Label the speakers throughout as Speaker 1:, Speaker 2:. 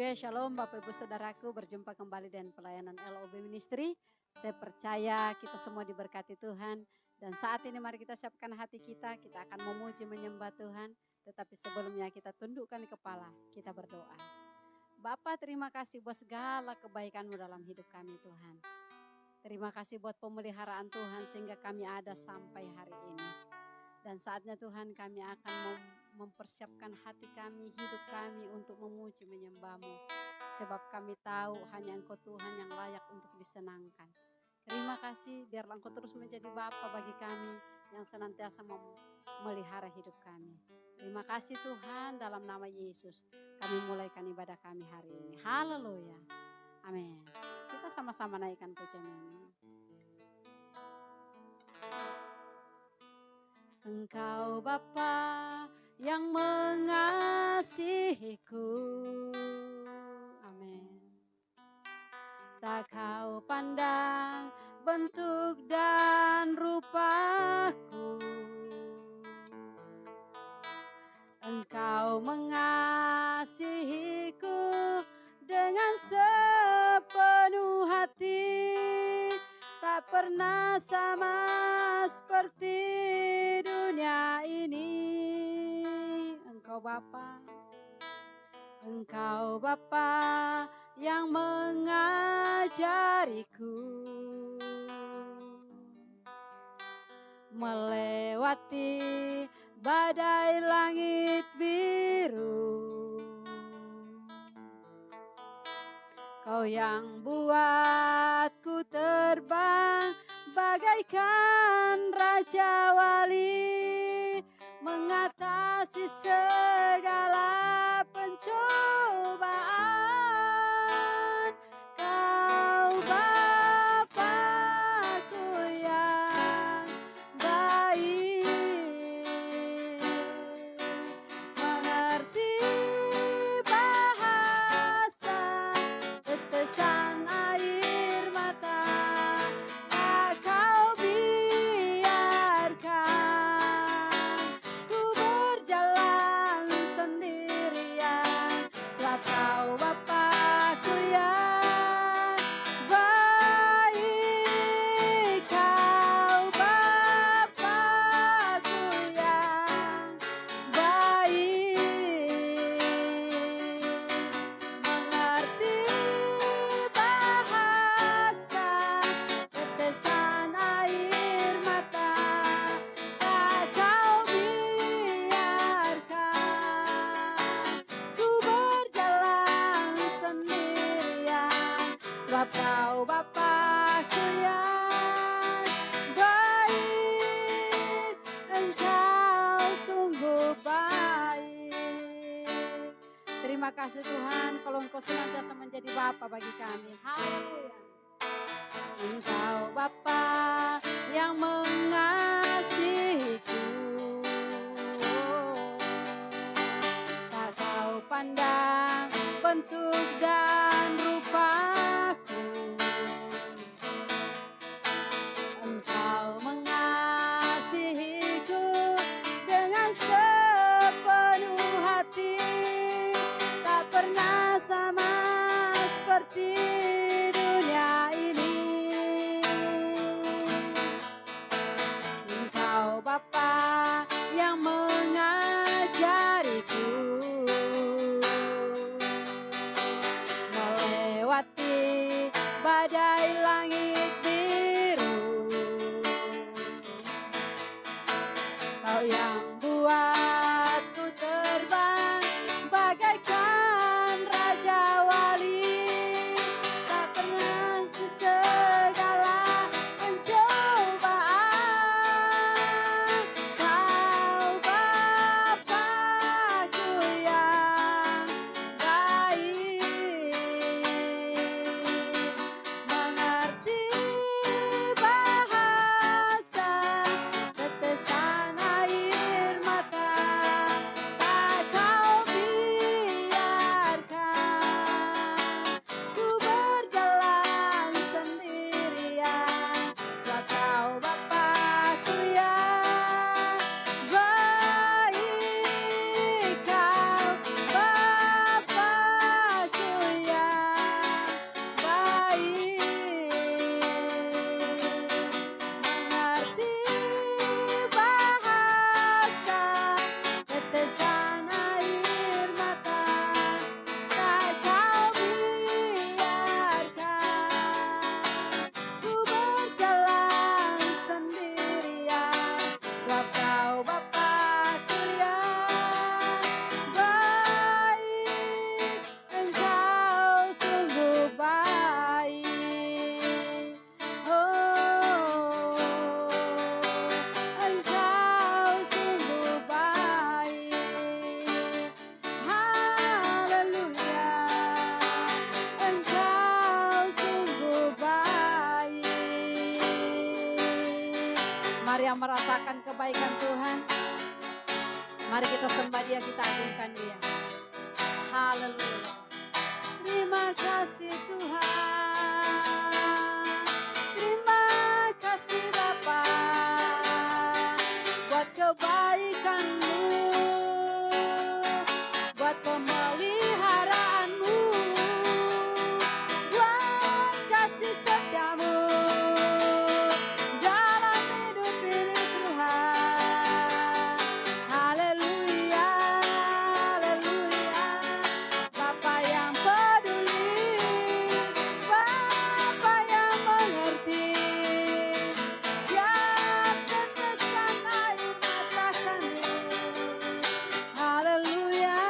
Speaker 1: Oke, shalom Bapak Ibu Saudaraku, berjumpa kembali dengan pelayanan LOB Ministry. Saya percaya kita semua diberkati Tuhan. Dan saat ini mari kita siapkan hati kita akan memuji menyembah Tuhan. Tetapi sebelumnya kita tundukkan kepala, kita berdoa. Bapa, terima kasih buat segala kebaikan-Mu dalam hidup kami Tuhan. Terima kasih buat pemeliharaan Tuhan sehingga kami ada sampai hari ini. Dan saatnya Tuhan kami akan mempersiapkan hati kami, hidup kami untuk memuji menyembah-Mu. Sebab kami tahu hanya Engkau Tuhan yang layak untuk disenangkan. Terima kasih, biarlah Engkau terus menjadi Bapa bagi kami yang senantiasa memelihara hidup kami. Terima kasih Tuhan, dalam nama Yesus kami mulaikan ibadah kami hari ini. Haleluya. Amin. Kita sama-sama naikkan pujian ini. Engkau Bapa yang mengasihiku, amin. Tak kau pandang bentuk dan rupaku, Engkau mengasihiku dengan sepenuh hati. Tak pernah sama seperti dunia ini. Engkau Bapa yang mengajariku melewati badai langit biru. Kau yang buatku terbang bagaikan Raja Wali, mengatasi segala pencobaan. Kau Bapa-Ku yang baik, mengerti bahasa tetesan air mata. Tak kau biarkan ku berjalan sendirian, sebab kau Bapa-Ku yang baik. Kau Bapa-Ku yang baik, mengerti bahasa tetesan air mata. Tak kau biarkan ku berjalan sendirian, sebab kau Bapa-Ku yang baik. Engkau sungguh baik. Terima kasih Tuhan, kalau Engkau senantiasa menjadi Bapa bagi kami. Haleluya. Engkau Bapa yang mengasihiku, tak kau pandang bentuk dan rupaku. Engkau mengasihiku dengan sepenuh hati. Tak pernah sama seperti dunia ini. Engkau Bapa yang mengajariku melewati badai langit biru. Kau yang buatku terbang bagaikan Raja Wali, tak pernah segala pencobaan. Kau Bapa-Ku yang baik, mengerti bahasa tetesan air yang merasakan kebaikan Tuhan. Mari kita sembah Dia, kita agungkan Dia. Haleluya. Terima kasih Tuhan. Terima kasih Bapa buat kebaikan-Mu, buat pemeliharaanmu, buat kasih setiamu dalam hidup ini Tuhan. Haleluya, haleluya. Bapa yang peduli, Bapa yang mengerti setiap tetesan air mata kami. Haleluya.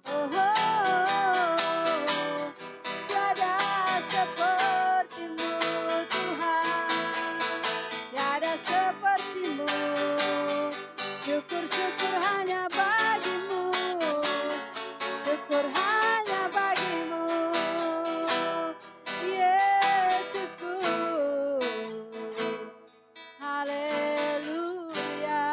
Speaker 1: Oh, oh, oh. Tiada seperti-Mu Tuhan, tiada seperti-Mu. Syukur-syukur hanya bagi-Mu, syukur hanya bagi-Mu, Yesusku. Haleluya.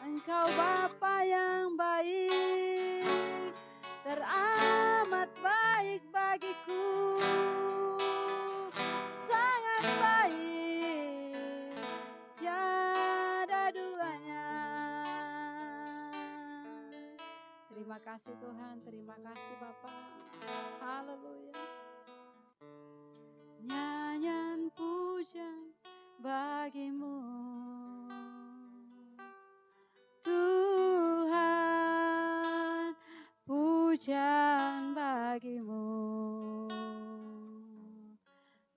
Speaker 1: Engkau Bapa yang baik, teramat baik bagiku, sangat baik, tiada duanya. Terima kasih Tuhan, terima kasih Bapa. Haleluya. Nyanyian pujian bagi-Mu Tuhan, pujian bagi-Mu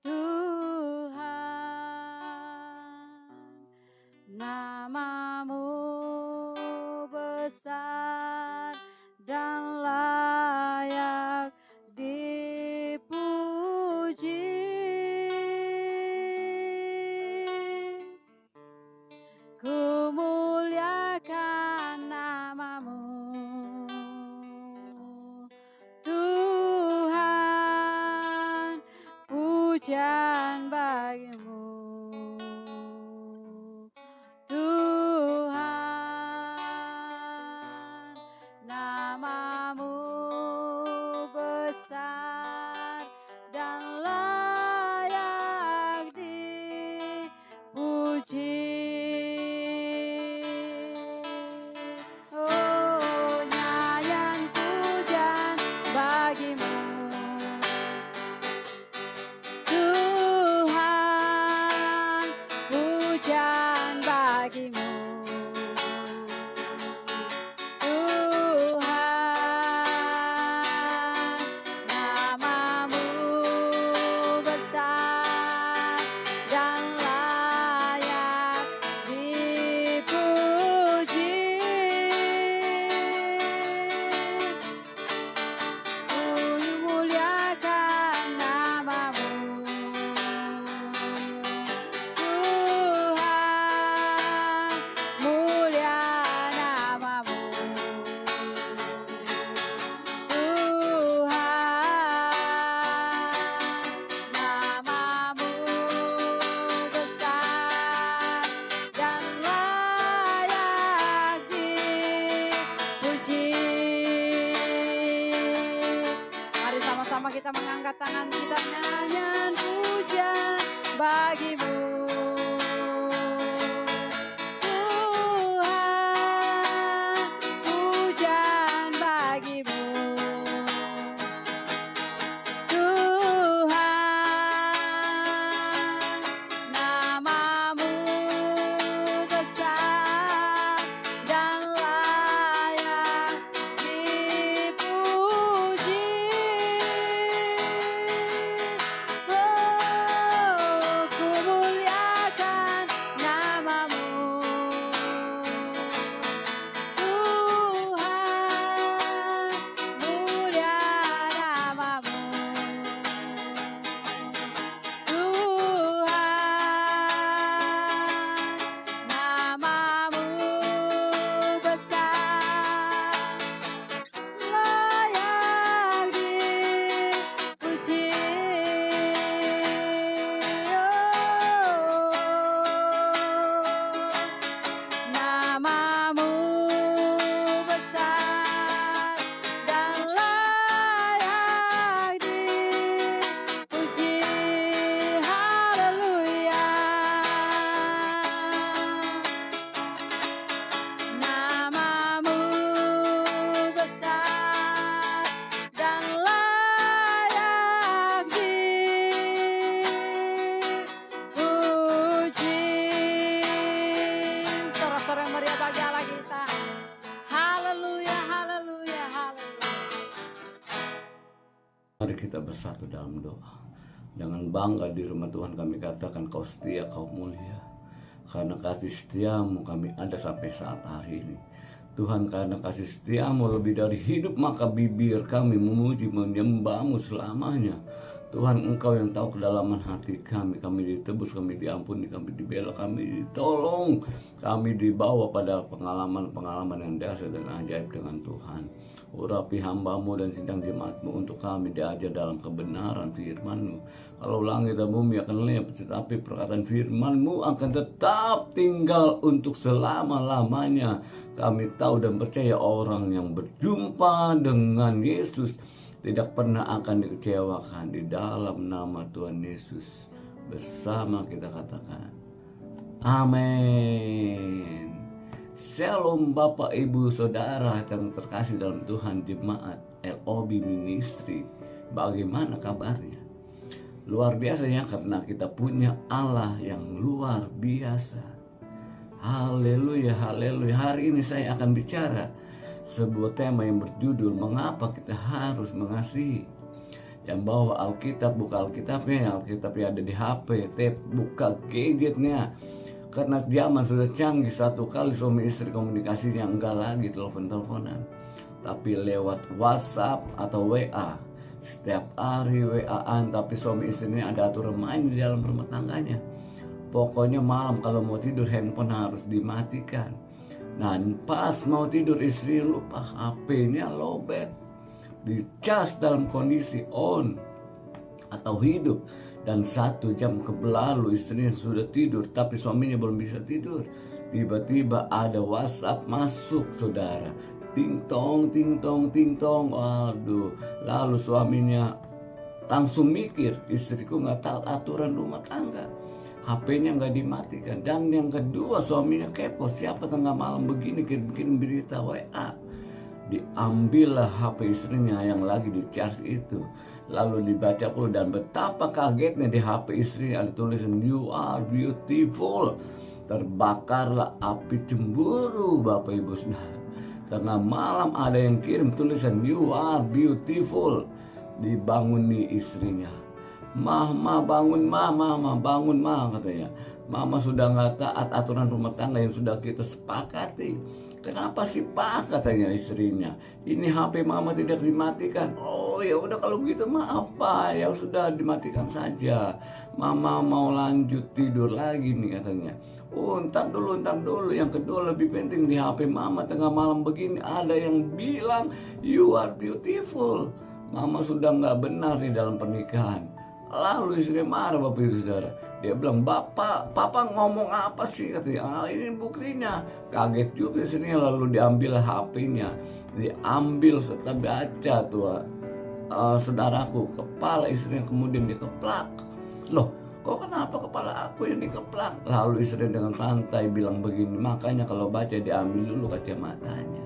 Speaker 1: Tuhan. Nama-Mu besar dan layak dipuji. Ku muliakan nama-Mu Tuhan, pujian bagi-Mu Tuhan. Nama-Mu besar dan layak dipuji. Oh, nyanyian pujian bagi-Mu Tuhan, pujian bagi-Mu Tuhan. Nama-Mu besar dan layak dipuji. Ku muliakan nama-Mu Tuhan, mulia nama-Mu Tuhan. Nama-Mu besar dan layak dipuji. Mari sama-sama kita mengangkat tangan kita, nyanyian pujian bagi-Mu Tuhan, pujian bagi-Mu Tuhan. Nama-Mu besar dan layak dipuji. Oh, ku muliakan
Speaker 2: Mari kita bersatu dalam doa. Jangan bangga di rumah Tuhan kami katakan kau setia, kau mulia. Karena kasih setiamu kami ada sampai saat hari ini. Tuhan, karena kasih setiamu lebih dari hidup, maka bibir kami memuji menyembahmu selamanya. Tuhan, Engkau yang tahu kedalaman hati kami. Kami ditebus, kami diampuni, kami dibela, kami ditolong. Kami dibawa pada pengalaman-pengalaman yang dahsyat dan ajaib dengan Tuhan. Urapi hamba-Mu dan sidang jemaat-Mu untuk kami diajar dalam kebenaran firman-Mu. Kalau langit dan bumi akan lenyap, tetapi perkataan firman-Mu akan tetap tinggal untuk selama-lamanya. Kami tahu dan percaya orang yang berjumpa dengan Yesus tidak pernah akan dikecewakan. Di dalam nama Tuhan Yesus bersama kita katakan amin. Shalom Bapak Ibu Saudara yang terkasih dalam Tuhan, jemaat LOB Ministry. Bagaimana kabarnya? Luar biasa ya, karena kita punya Allah yang luar biasa. Haleluya, haleluya. Hari ini saya akan bicara sebuah tema yang berjudul mengapa kita harus mengasihi. Yang bawa Alkitab, buka Alkitabnya, Alkitabnya ada di HP, buka gadgetnya. Karena zaman sudah canggih, satu kali suami istri komunikasinya enggak lagi telepon-teleponan, tapi lewat WhatsApp atau WA. Setiap hari WA-an, tapi suami istrinya ada aturan main di dalam rumah tangganya. Pokoknya malam kalau mau tidur handphone harus dimatikan. Nah, pas mau tidur istri lupa HP-nya lowbat, dicas dalam kondisi on atau hidup. Dan 1 jam berlalu istrinya sudah tidur, tapi suaminya belum bisa tidur. Tiba-tiba ada WhatsApp masuk, saudara. Ting tong, ting tong, ting tong. Waduh, lalu suaminya langsung mikir, istriku nggak tahu aturan rumah tangga. HP-nya nggak dimatikan. Dan yang kedua, suaminya kepo, siapa tengah malam begini kirim berita WA. Diambillah HP istrinya yang lagi di charge itu, lalu dibaca pula, dan betapa kagetnya di HP istrinya ada tulisan "You are beautiful". Terbakarlah api cemburu, Bapak Ibu Saudara. Tengah malam ada yang kirim tulisan "You are beautiful". Dibangun nih istrinya. Mama bangun, mama bangun, mama, katanya. Mama sudah nggak taat aturan rumah tangga yang sudah kita sepakati. Kenapa sih Pak, katanya istrinya, ini HP mama tidak dimatikan. Oh ya udah kalau gitu maaf Pak, ya sudah dimatikan saja. Mama mau lanjut tidur lagi nih, katanya. Oh ntar dulu. Yang kedua lebih penting, di HP mama tengah malam begini ada yang bilang "You are beautiful". Mama sudah nggak benar di dalam pernikahan. Lalu istri marah, Bapak Ibu Saudara. Dia bilang, Papa ngomong apa sih, katanya. Ini buktinya. Kaget juga istrinya, lalu diambil HP-nya. Diambil serta baca tuh, saudaraku, kepala istrinya kemudian dikeplak. Loh, kok kenapa kepala aku yang dikeplak? Lalu istri dengan santai bilang begini, makanya kalau baca diambil dulu kacamatanya.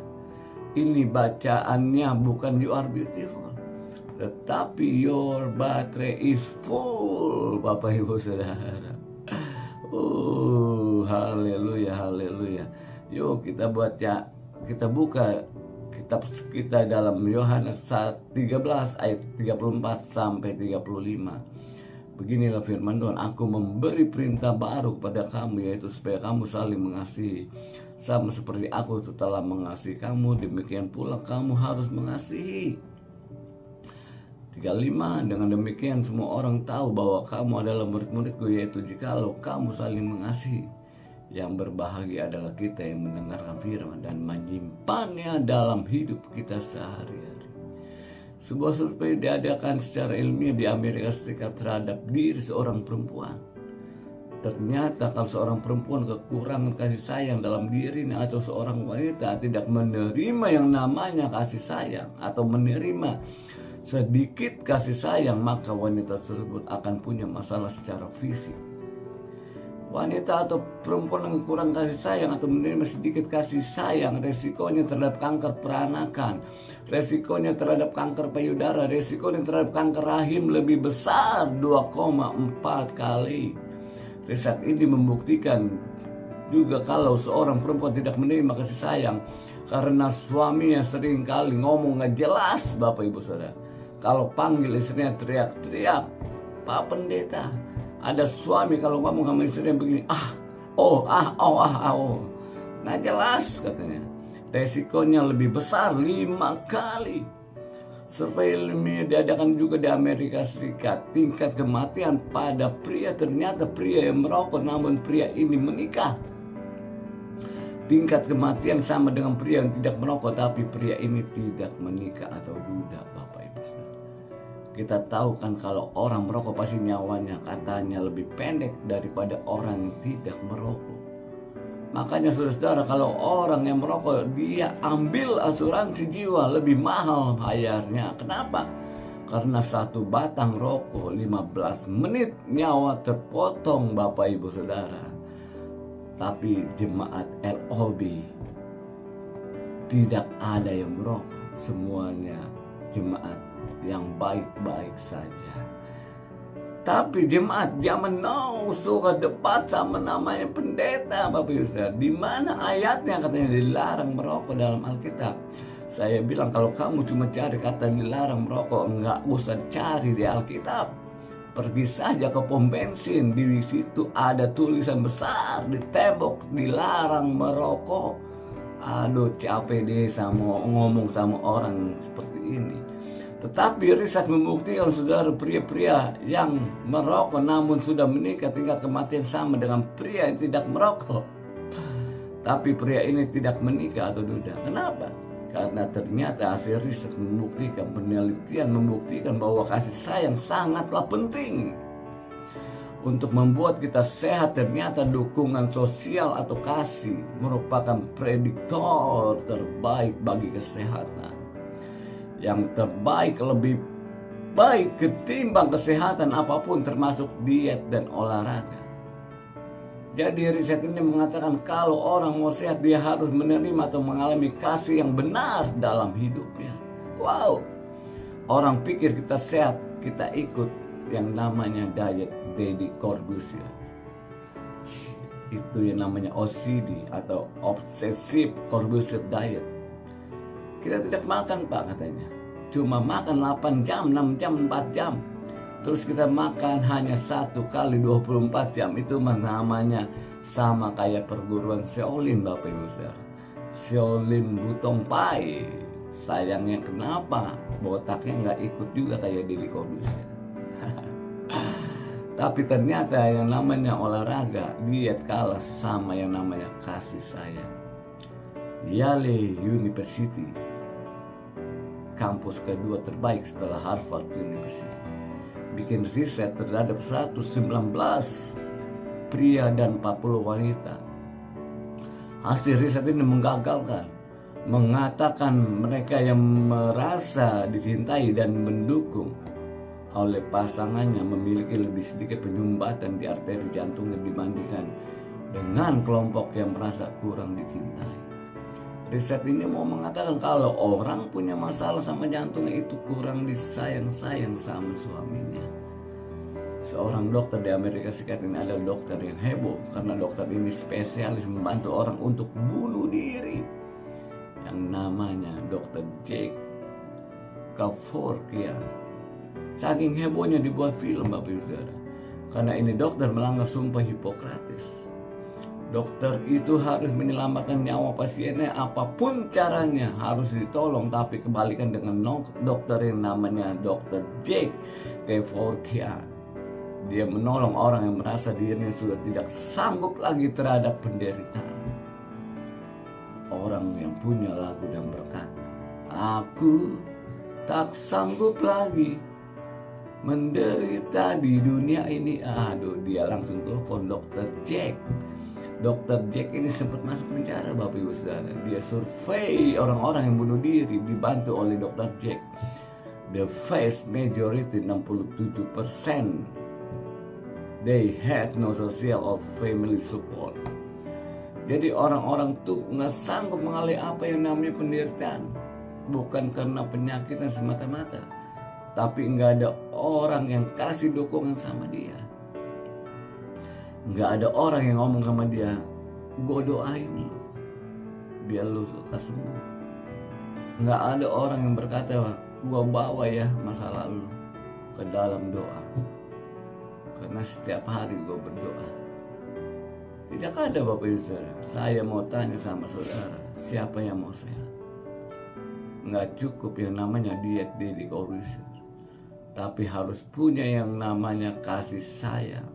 Speaker 2: Ini bacaannya bukan "You are beautiful", tetapi "Your battery is full", Bapak Ibu Saudara. Haleluya, haleluya. Yuk kita buka kitab kita dalam Yohanes 13 ayat 34 sampai 35. Beginilah firman Tuhan, "Aku memberi perintah baru kepada kamu, yaitu supaya kamu saling mengasihi. Sama seperti aku telah mengasihi kamu, demikian pula kamu harus mengasihi." 35, "Dengan demikian semua orang tahu bahwa kamu adalah murid-muridku, yaitu jikalau kamu saling mengasihi. Yang berbahagia adalah kita yang mendengarkan firman dan menyimpannya dalam hidup kita sehari-hari." Sebuah survei diadakan secara ilmiah di Amerika Serikat terhadap diri seorang perempuan. Ternyata kalau seorang perempuan kekurangan kasih sayang dalam dirinya, atau seorang wanita tidak menerima yang namanya kasih sayang atau menerima sedikit kasih sayang, maka wanita tersebut akan punya masalah secara fisik. Wanita atau perempuan yang kurang kasih sayang atau menerima sedikit kasih sayang, resikonya terhadap kanker peranakan, resikonya terhadap kanker payudara, resikonya terhadap kanker rahim lebih besar 2,4 kali. Riset ini membuktikan juga kalau seorang perempuan tidak menerima kasih sayang karena suaminya sering kali ngomong gak jelas, Bapak Ibu Saudara, kalau panggil istrinya teriak-teriak, Pak Pendeta. Ada suami kalau ngomong sama istrinya begini, nggak jelas katanya. Resikonya lebih besar 5 kali. Survei ilmiah diadakan juga di Amerika Serikat. Tingkat kematian pada pria, ternyata pria yang merokok namun pria ini menikah. Tingkat kematian sama dengan pria yang tidak merokok tapi pria ini tidak menikah atau duda, Bapak Ibu Saudara. Kita tahu kan kalau orang merokok pasti nyawanya katanya lebih pendek daripada orang yang tidak merokok. Makanya saudara-saudara, kalau orang yang merokok dia ambil asuransi jiwa lebih mahal bayarnya. Kenapa? Karena 1 batang rokok 15 menit nyawa terpotong, Bapak Ibu Saudara. Tapi jemaat LOB tidak ada yang merokok, semuanya jemaat yang baik-baik saja. Tapi jemaat zaman now suka debat sama namanya pendeta, Bapak Ibu Saudara. Di mana ayatnya katanya dilarang merokok dalam Alkitab? Saya bilang kalau kamu cuma cari kata dilarang merokok, nggak usah cari di Alkitab. Pergi saja ke pom bensin, di situ ada tulisan besar di tembok dilarang merokok. Aduh, capek deh sama ngomong sama orang seperti ini. Tetapi riset membuktikan saudara, pria-pria yang merokok namun sudah menikah tingkat kematian sama dengan pria yang tidak merokok. Tapi pria ini tidak menikah atau duda. Kenapa? Karena ternyata hasil riset membuktikan, penelitian membuktikan bahwa kasih sayang sangatlah penting. Untuk membuat kita sehat, ternyata dukungan sosial atau kasih merupakan prediktor terbaik bagi kesehatan. Yang terbaik lebih baik ketimbang kesehatan apapun termasuk diet dan olahraga. Jadi riset ini mengatakan kalau orang mau sehat dia harus menerima atau mengalami kasih yang benar dalam hidupnya. Wow, orang pikir kita sehat, kita ikut yang namanya diet Deddy Corbuzier. Itu yang namanya OCD atau Obsessive Corbuzier Diet. Kita tidak makan Pak katanya, cuma makan 8 jam, 6 jam, 4 jam. Terus kita makan hanya 1 kali 24 jam. Itu namanya sama kayak perguruan Shaolin, Bapak Ibu Saudara. Shaolin Butong Pai. Sayangnya kenapa botaknya nggak ikut juga kayak Deddy Corbuzier. Tapi ternyata yang namanya olahraga, diet kalah sama yang namanya kasih sayang. Yale University, kampus kedua terbaik setelah Harvard University, bikin riset terhadap 119 pria dan 40 wanita. Hasil riset ini menggagalkan, mengatakan mereka yang merasa dicintai dan mendukung oleh pasangannya memiliki lebih sedikit penyumbatan di arteri jantungnya dibandingkan dengan kelompok yang merasa kurang dicintai. Riset ini mau mengatakan kalau orang punya masalah sama jantungnya itu kurang disayang-sayang sama suaminya. Seorang dokter di Amerika Serikat ini adalah dokter yang heboh karena dokter ini spesialis membantu orang untuk bunuh diri. Yang namanya Dr. Jake Kevorkian. Saking hebohnya dibuat film, Bapak Ibu Saudara. Karena ini dokter melanggar sumpah Hipokrates. Dokter itu harus menyelamatkan nyawa pasiennya apapun caranya, harus ditolong. Tapi kebalikan dengan dokter yang namanya Dr. Jake Kevorkian, dia menolong orang yang merasa dirinya sudah tidak sanggup lagi terhadap penderitaan. Orang yang punya lagu dan berkata, "Aku tak sanggup lagi menderita di dunia ini." Aduh, dia langsung telepon Dr. Jake. Dr. Jack ini sempat masuk penjara, Bapak Ibu Saudara. Dia survei orang-orang yang bunuh diri dibantu oleh Dr. Jack. The vast majority 67% they had no social or family support. Jadi orang-orang tuh nggak sanggup mengalami apa yang namanya penderitaan, bukan karena penyakitnya semata-mata, tapi nggak ada orang yang kasih dukungan sama dia. Nggak ada orang yang ngomong sama dia, "Gue doain lu biar lu suka sembuh." Nggak ada orang yang berkata, gua bawa ya masa lalu ke dalam doa. Karena setiap hari gua berdoa. Tidak ada Bapak Ibu Saudara. Saya mau tanya sama saudara, siapa yang mau sehat? Nggak cukup yang namanya diet daily correction, tapi harus punya yang namanya kasih sayang.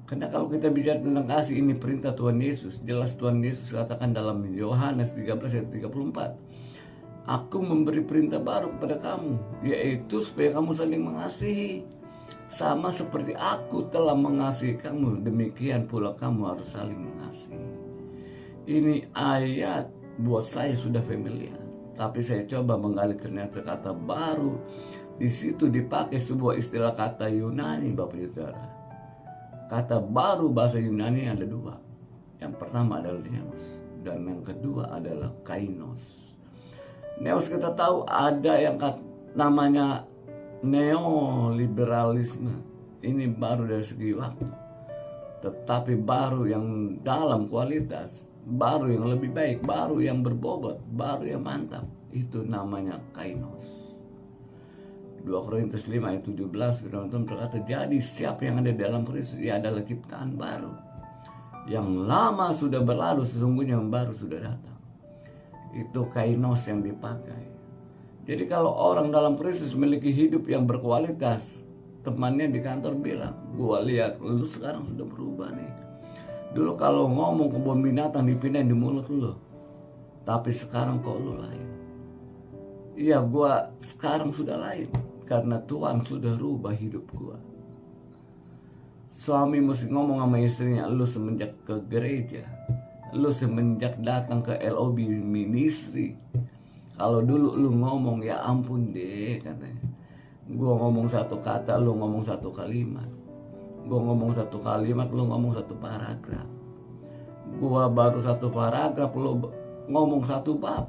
Speaker 2: Karena kalau kita bicara tentang kasih, ini perintah Tuhan Yesus. Jelas Tuhan Yesus katakan dalam Yohanes 13 ayat 34, Aku memberi perintah baru kepada kamu, yaitu supaya kamu saling mengasihi. Sama seperti aku telah mengasihi kamu, demikian pula kamu harus saling mengasihi. Ini ayat buat saya sudah familiar, tapi saya coba menggali, ternyata kata baru di situ dipakai sebuah istilah kata Yunani, Bapak Ibu Saudara. Kata baru bahasa Yunani ada dua. Yang pertama adalah neos, dan yang kedua adalah kainos. Neos kita tahu ada yang namanya neoliberalisme. Ini baru dari segi waktu, tetapi baru yang dalam kualitas, baru yang lebih baik, baru yang berbobot, baru yang mantap. Itu namanya kainos. 2 Korintus 5 ayat 17 firman Tuhan berkata, jadi siapa yang ada dalam Kristus, ia adalah ciptaan baru. Yang lama sudah berlalu, sesungguhnya yang baru sudah datang. Itu kainos yang dipakai. Jadi kalau orang dalam Kristus memiliki hidup yang berkualitas, temannya di kantor bilang, gua lihat lu sekarang sudah berubah nih. Dulu kalau ngomong kebun binatang dipindahin di mulut lu, tapi sekarang kok lu lain. Iya, gua sekarang sudah lain karena Tuhan sudah rubah hidup gua. Suami mesti ngomong sama istrinya, lu semenjak ke gereja, lu semenjak datang ke LOB Ministry, kalau dulu lu ngomong, ya ampun deh katanya, gua ngomong satu kata, lu ngomong satu kalimat. Gua ngomong satu kalimat, lu ngomong satu paragraf. Gua baru satu paragraf, lu ngomong satu bab.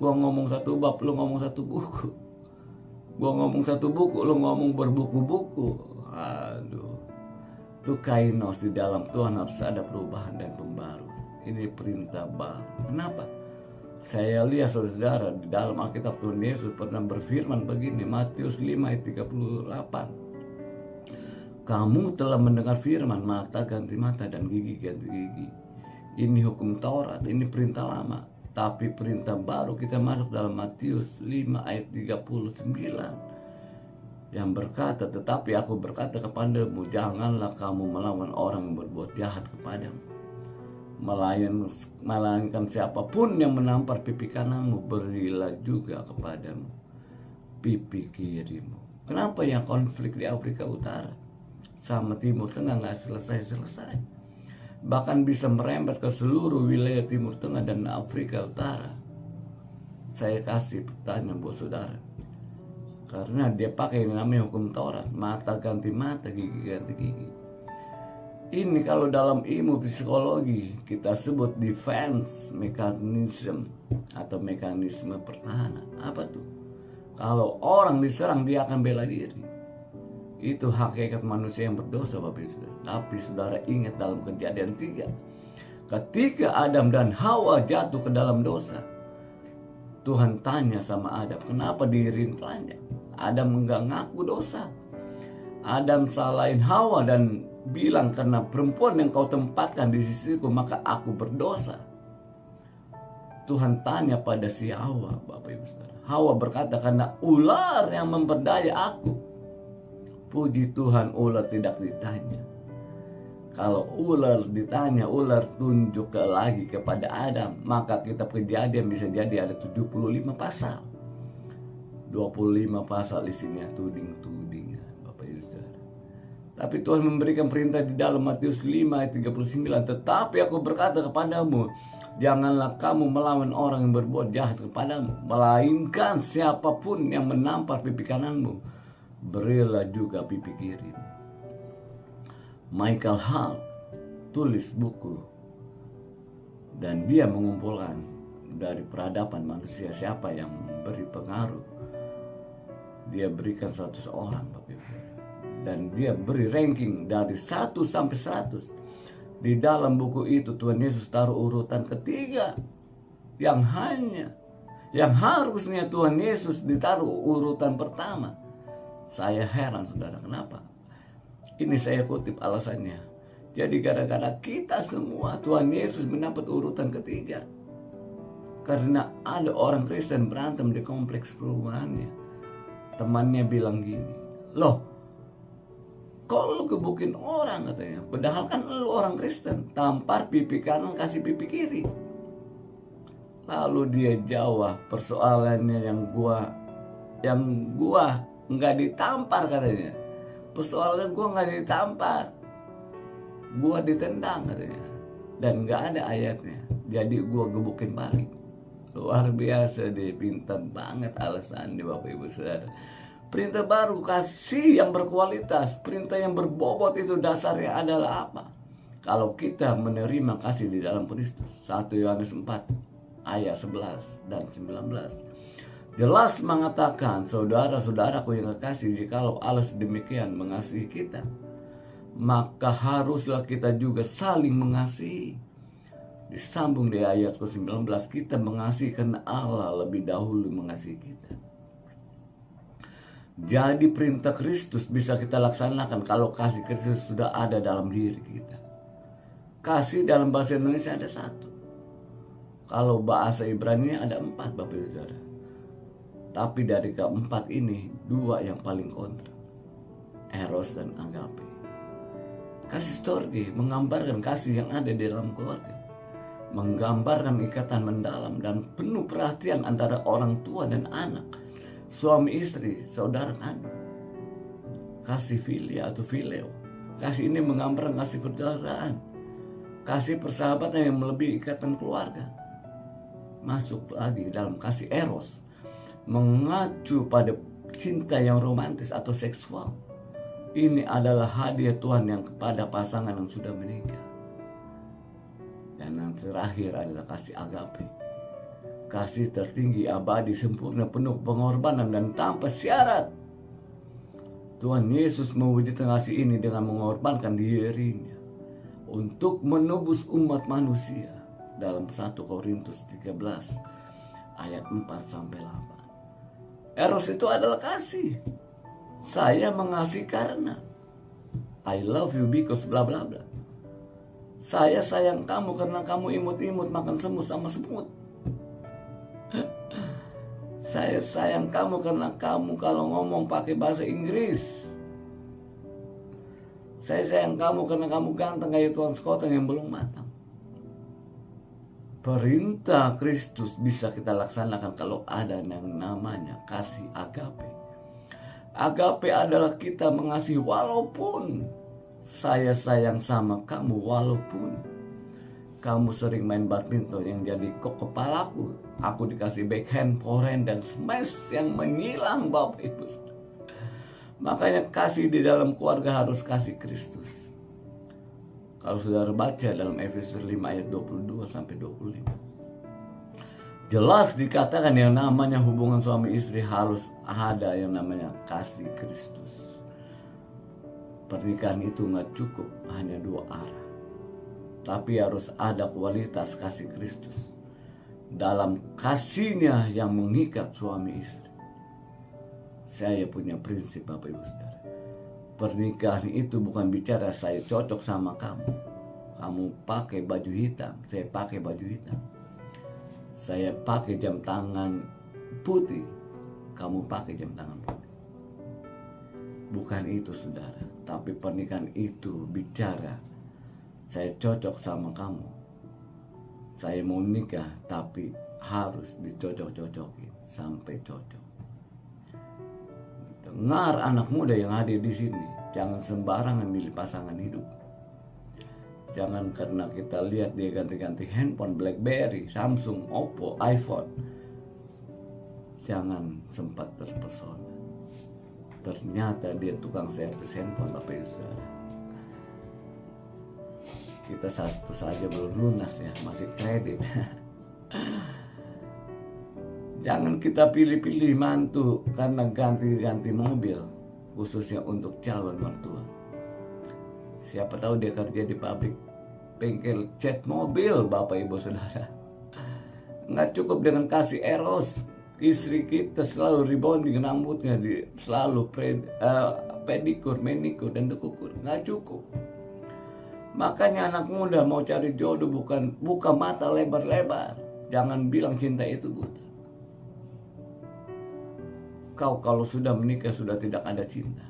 Speaker 2: Gua ngomong satu bab, lu ngomong satu buku. Gua ngomong satu buku, lu ngomong berbuku-buku. Aduh, itu kainos. Di dalam Tuhan harus ada perubahan dan pembaru. Ini perintah baru. Kenapa? Saya lihat saudara di dalam Alkitab, Tuhan Yesus pernah berfirman begini, Matius 5 ayat 38. Kamu telah mendengar firman, mata ganti mata dan gigi ganti gigi. Ini hukum Taurat, ini perintah lama. Tapi perintah baru kita masuk dalam Matius 5 ayat 39. Yang berkata, tetapi aku berkata kepadamu, janganlah kamu melawan orang yang berbuat jahat kepadamu. Melainkan siapapun yang menampar pipi kananmu, berilah juga kepadamu pipi kirimu. Kenapa yang konflik di Afrika Utara sama Timur Tengah nggak selesai-selesai? Bahkan bisa merembet ke seluruh wilayah Timur Tengah dan Afrika Utara. Saya kasih pertanyaan buat saudara, karena dia pakai yang namanya hukum Taurat, mata ganti mata, gigi ganti gigi. Ini kalau dalam ilmu psikologi kita sebut defense mechanism atau mekanisme pertahanan. Apa tuh? Kalau orang diserang dia akan bela diri. Itu hakikat manusia yang berdosa, Bapak Ibu. Tapi saudara ingat dalam Kejadian 3, ketika Adam dan Hawa jatuh ke dalam dosa, Tuhan tanya sama Adam, kenapa dirintanya? Adam enggak ngaku dosa. Adam salahin Hawa dan bilang, karena perempuan yang kau tempatkan di sisiku maka aku berdosa. Tuhan tanya pada si Hawa, Bapak Ibu Saudara. Hawa berkata, karena ular yang memperdaya aku. Puji Tuhan, ular tidak ditanya. Kalau ular ditanya, ular tunjuk lagi kepada Adam, maka kitab Kejadian bisa jadi ada 75 pasal. 25 pasal isinya tuding-tudingan, Bapak Ibu Saudara. Tapi Tuhan memberikan perintah di dalam Matius 5 ayat 39. Tetapi aku berkata kepadamu, janganlah kamu melawan orang yang berbuat jahat kepadamu, melainkan siapapun yang menampar pipi kananmu, berilah juga pipi kiri. Michael Hall tulis buku, dan dia mengumpulkan dari peradaban manusia siapa yang memberi pengaruh. Dia berikan 100 orang, Bapak Ibu. Dan dia beri ranking dari 1 sampai 100. Di dalam buku itu Tuhan Yesus taruh urutan ketiga, yang hanya yang harusnya Tuhan Yesus ditaruh urutan pertama. Saya heran saudara, kenapa? Ini saya kutip alasannya. Jadi gara-gara kita semua Tuhan Yesus mendapat urutan ketiga. Karena ada orang Kristen berantem di kompleks perumahannya. Temannya bilang gini, loh kok lu gebukin orang, katanya. Padahal kan lu orang Kristen, tampar pipi kanan kasih pipi kiri. Lalu dia jawab, persoalannya yang gua nggak ditampar, katanya. Persoalannya gua nggak ditampar, gua ditendang, katanya. Dan nggak ada ayatnya, jadi gua gebukin balik. Luar biasa, dia pintar banget alasan di Bapak Ibu Saudara. Perintah baru, kasih yang berkualitas. Perintah yang berbobot itu dasarnya adalah apa? Kalau kita menerima kasih di dalam Kristus. 1 Yohanes 4 ayat 11 dan 19. Jelas mengatakan, saudara-saudaraku yang kekasih, jikalau Allah demikian mengasihi kita, maka haruslah kita juga saling mengasihi. Disambung di ayat ke-19, kita mengasihi karena Allah lebih dahulu mengasihi kita. Jadi perintah Kristus bisa kita laksanakan kalau kasih Kristus sudah ada dalam diri kita. Kasih dalam bahasa Indonesia ada 1. Kalau bahasa Ibrani ada 4, Bapak Ibu Saudara. Tapi dari keempat ini 2 yang paling kontra, eros dan agape. Kasih storge menggambarkan kasih yang ada di dalam keluarga, menggambarkan ikatan mendalam dan penuh perhatian antara orang tua dan anak, suami istri, saudara kandung. Kasih filia atau fileo, kasih ini menggambarkan kasih persaudaraan, kasih persahabatan yang melebihi ikatan keluarga. Masuk lagi dalam kasih eros, mengacu pada cinta yang romantis atau seksual. Ini adalah hadiah Tuhan yang kepada pasangan yang sudah menikah. Dan yang terakhir adalah kasih agape, kasih tertinggi, abadi, sempurna, penuh pengorbanan dan tanpa syarat. Tuhan Yesus mewujudkan kasih ini dengan mengorbankan dirinya untuk menebus umat manusia. Dalam 1 Korintus 13 ayat 4-8. Eros itu adalah kasih. Saya mengasihi karena I love you because bla bla bla. Saya sayang kamu karena kamu imut-imut makan semut sama semut. Saya sayang kamu karena kamu kalau ngomong pakai bahasa Inggris. Saya sayang kamu karena kamu ganteng kayak Tuan Skoteng yang belum matang. Perintah Kristus bisa kita laksanakan kalau ada yang namanya kasih agape. Agape adalah kita mengasihi walaupun saya sayang sama kamu, walaupun kamu sering main badminton yang jadi kok kepalaku, aku dikasih backhand, forehand dan smash yang menyilang, Bapak Ibu. Makanya kasih di dalam keluarga harus kasih Kristus. Kalau saudara baca dalam Efesus 5 ayat 22-25. Jelas dikatakan yang namanya hubungan suami istri harus ada yang namanya kasih Kristus. Pernikahan itu nggak cukup hanya 2 arah. Tapi harus ada kualitas kasih Kristus. Dalam kasihnya yang mengikat suami istri. Saya punya prinsip, Bapak Ibu Saudara. Pernikahan itu bukan bicara saya cocok sama kamu. Kamu pakai baju hitam, saya pakai baju hitam. Saya pakai jam tangan putih, kamu pakai jam tangan putih. Bukan itu, saudara. Tapi pernikahan itu bicara saya cocok sama kamu. Saya mau nikah, tapi harus dicocok-cocokin sampai cocok. Dengar anak muda yang hadir di sini, jangan sembarangan milih pasangan hidup. Jangan karena kita lihat dia ganti-ganti handphone, BlackBerry, Samsung, Oppo, iPhone. Jangan sempat terpesona. Ternyata dia tukang servis handphone, Bapak Ibu Saudara. Kita satu saja belum lunas ya, masih kredit. Jangan kita pilih-pilih mantu karena ganti-ganti mobil, khususnya untuk calon mertua. Siapa tahu dia kerja di pabrik bengkel cat mobil, Bapak Ibu Saudara. Nggak cukup dengan kasih eros. Istri kita selalu rebonding rambutnya, selalu pedikur, manikur, dan dekukur. Nggak cukup. Makanya anak muda mau cari jodoh buka mata lebar-lebar. Jangan bilang cinta itu buta. Kau kalau sudah menikah sudah tidak ada cinta.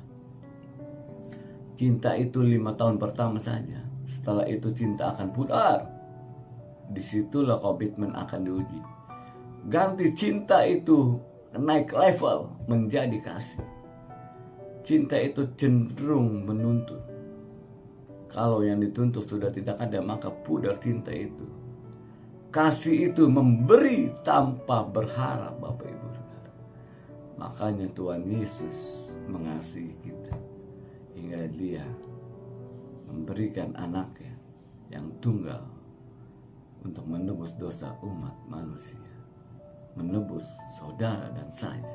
Speaker 2: Cinta itu 5 tahun pertama saja. Setelah itu cinta akan pudar. Disitulah komitmen akan diuji. Ganti cinta itu naik level menjadi kasih. Cinta itu cenderung menuntut. Kalau yang dituntut sudah tidak ada, maka pudar cinta itu. Kasih itu memberi tanpa berharap, Bapak Ibu Saudara. Makanya Tuhan Yesus mengasihi kita hingga Dia memberikan anaknya yang tunggal untuk menebus dosa umat manusia, menebus saudara dan saya.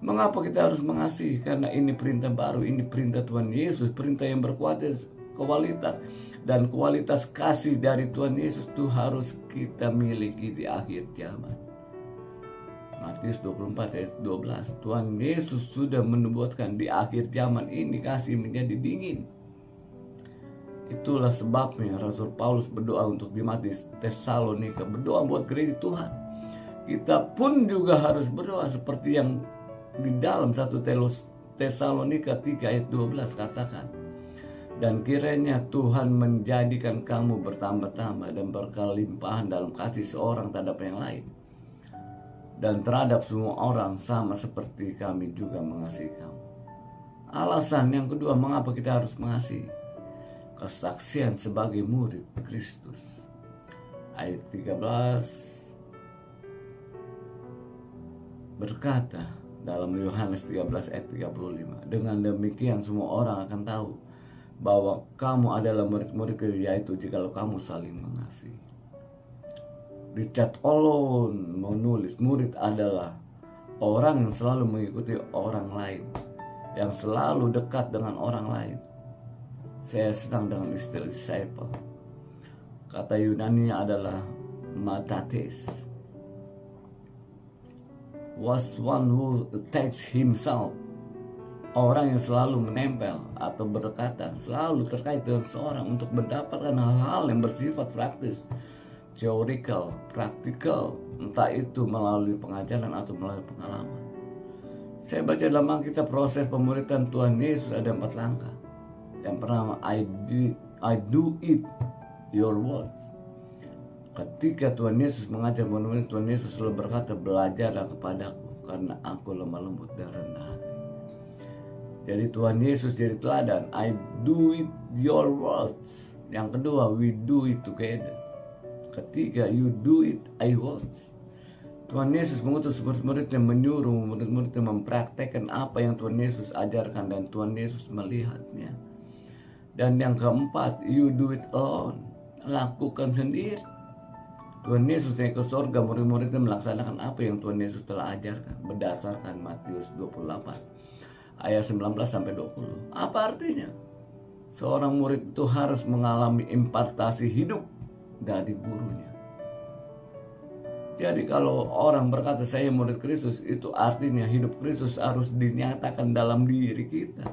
Speaker 2: Mengapa kita harus mengasihi? Karena ini perintah baru, ini perintah Tuhan Yesus, perintah yang berkualitas. Dan kualitas kasih dari Tuhan Yesus itu harus kita miliki di akhir zaman. Matius 24 ayat 12, Tuhan Yesus sudah menubuatkan di akhir zaman ini kasih menjadi dingin. Itulah sebabnya Rasul Paulus berdoa untuk jemaat di Tesalonika, berdoa buat gereja Tuhan. Kita pun juga harus berdoa seperti yang di dalam 1 Tesalonika 3 ayat 12 katakan. Dan kiranya Tuhan menjadikan kamu bertambah-tambah dan berkelimpahan dalam kasih seorang terhadap yang lain. Dan terhadap semua orang sama seperti kami juga mengasihi kamu. Alasan yang kedua mengapa kita harus mengasihi. Kesaksian sebagai murid Kristus. Ayat 13 berkata dalam Yohanes 13 ayat 35. Dengan demikian semua orang akan tahu bahwa kamu adalah murid-murid, yaitu jikalau kamu saling mengasihi. Richard Olon menulis, murid adalah orang yang selalu mengikuti orang lain, yang selalu dekat dengan orang lain. Saya senang dengan istilah disciple. Kata Yunaninya adalah matates. Was one who attached himself. Orang yang selalu menempel atau berdekatan, selalu terkait dengan seorang untuk mendapatkan hal-hal yang bersifat praktis, theoretical, praktikal, entah itu melalui pengajaran atau melalui pengalaman. Saya baca dalam Alkitab proses pemuridan Tuhan Yesus ada 4 langkah. Yang pertama, I do it your words. Ketika Tuhan Yesus mengajar murid, Tuhan Yesus selalu berkata, belajarlah kepadaku karena aku lemah lembut dan rendah hati. Jadi Tuhan Yesus jadi teladan. I do it your words. Yang kedua, we do it together. Ketiga, you do it I words. Tuhan Yesus mengutus murid-muridnya, menyuruh murid-muridnya mempraktekkan apa yang Tuhan Yesus ajarkan, dan Tuhan Yesus melihatnya. Dan yang keempat, you do it alone. Lakukan sendiri. Tuhan Yesus naik ke surga, murid-muridnya melaksanakan apa yang Tuhan Yesus telah ajarkan berdasarkan Matius 28 ayat 19 sampai 20. Apa artinya? Seorang murid itu harus mengalami impartasi hidup dari gurunya. Jadi kalau orang berkata saya murid Kristus, itu artinya hidup Kristus harus dinyatakan dalam diri kita.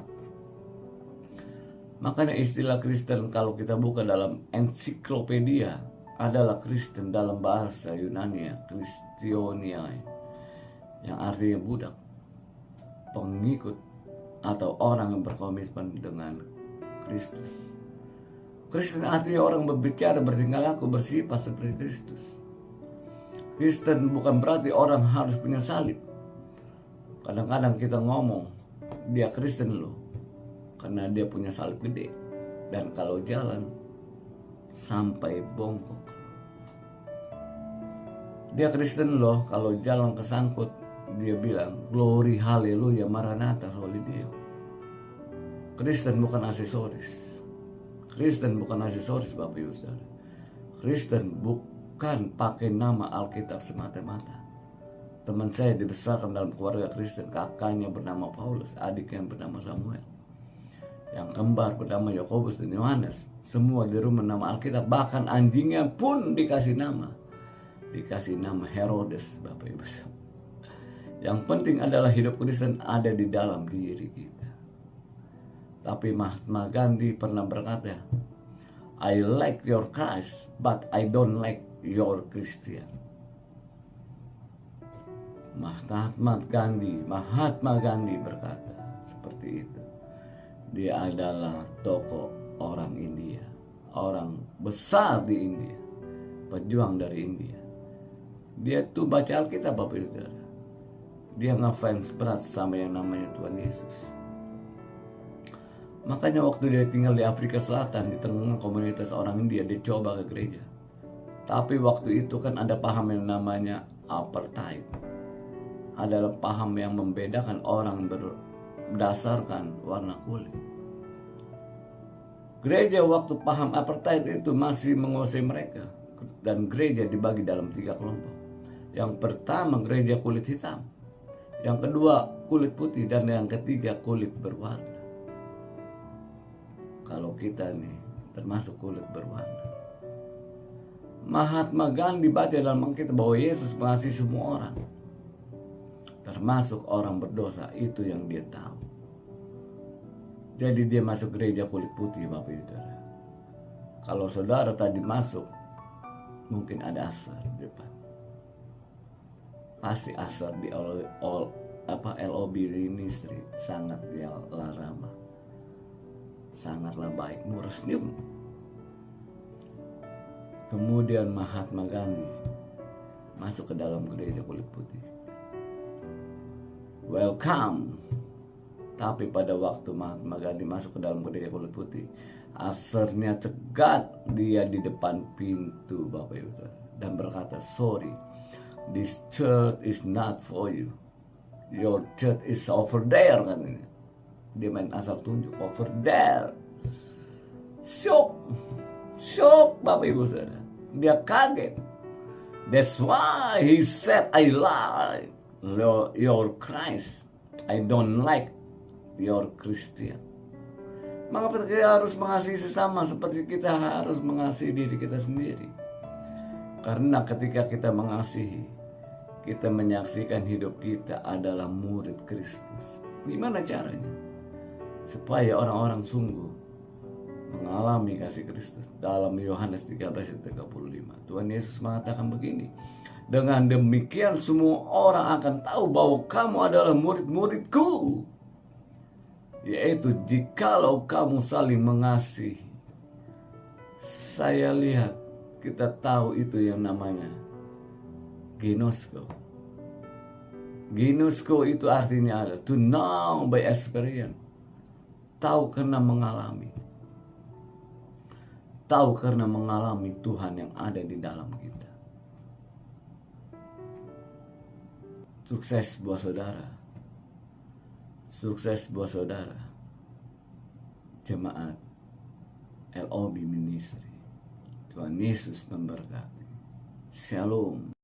Speaker 2: Makanya istilah Kristen kalau kita buka dalam ensiklopedia adalah Kristen dalam bahasa Yunani, Kristionia, yang artinya budak, pengikut atau orang yang berkomitmen dengan Kristus. Kristen artinya orang berbicara, bertingkah laku, bersifat seperti Kristus. Kristen bukan berarti orang harus punya salib. Kadang-kadang kita ngomong dia Kristen loh karena dia punya salib gede, dan kalau jalan sampai bongkok. Dia Kristen loh kalau jalan kesangkut dia bilang glory haleluya maranatha soli Dio. Kristen bukan aksesoris. Kristen bukan aksesoris Bapak Ibu Saudara. Kristen bukan pakai nama Alkitab semata-mata. Teman saya dibesarkan dalam keluarga Kristen, kakaknya bernama Paulus, adiknya bernama Samuel, yang kembar bernama Yakobus dan Yohanes. Semua di rumah nama Alkitab, bahkan anjingnya pun dikasih nama. dikasih nama Herodes, Bapak Ibu. Yang penting adalah hidup Kristen ada di dalam diri kita. Tapi Mahatma Gandhi pernah berkata, I like your Christ, but I don't like your Christian. Mahatma Gandhi berkata seperti itu. Dia adalah tokoh orang India, orang besar di India, pejuang dari India. Dia tuh baca Alkitab, Bapak Ibu. Dia ngefans berat sama yang namanya Tuhan Yesus. Makanya waktu dia tinggal di Afrika Selatan, di tengah komunitas orang India, dia coba ke gereja. Tapi waktu itu kan ada paham yang namanya apartheid. Adalah paham yang membedakan orang berdasarkan warna kulit. Gereja waktu paham apartheid itu masih menguasai mereka. Dan gereja dibagi dalam 3 kelompok. Yang pertama gereja kulit hitam. Yang kedua kulit putih. Dan yang ketiga kulit berwarna. Kalau kita nih termasuk kulit berwarna. Mahatma Gandhi baca dalam Alkitab bahwa Yesus mengasihi semua orang, termasuk orang berdosa. Itu yang dia tahu. Jadi dia masuk gereja kulit putih, Bapak Ibu. Kalau saudara tadi masuk, mungkin ada asar di depan. Pasti asar di LOB Ministry sangatlah ramah, sangatlah baik, murah senyum. Kemudian Mahatma Gandhi masuk ke dalam gereja kulit putih. Welcome. Tapi pada waktu Mahatma Gandhi masuk ke dalam gereja kulit putih, asarnya cegat dia di depan pintu, Bapak Ibu, dan berkata, sorry, this church is not for you. Your church is over there, katanya. Dia main asal tunjuk, over there. Shock, Bapak Ibu Saudara. Dia kaget. That's why he said, I like your Christ. I don't like your Christian. Maka kita harus mengasihi sesama seperti kita harus mengasihi diri kita sendiri. Karena ketika kita mengasihi, kita menyaksikan hidup kita adalah murid Kristus. Gimana caranya? Supaya orang-orang sungguh mengalami kasih Kristus. Dalam Yohanes 13:35, Tuhan Yesus mengatakan begini, dengan demikian semua orang akan tahu bahwa kamu adalah murid-muridku, yaitu jikalau kamu saling mengasihi. Saya lihat, kita tahu itu yang namanya ginosko. Ginosko itu artinya adalah to know by experience. Tahu karena mengalami. Tahu karena mengalami Tuhan yang ada di dalam kita. Sukses buat saudara. Sukses buat saudara. Jemaat LOB Ministry. Tuhan Yesus memberkati. Shalom.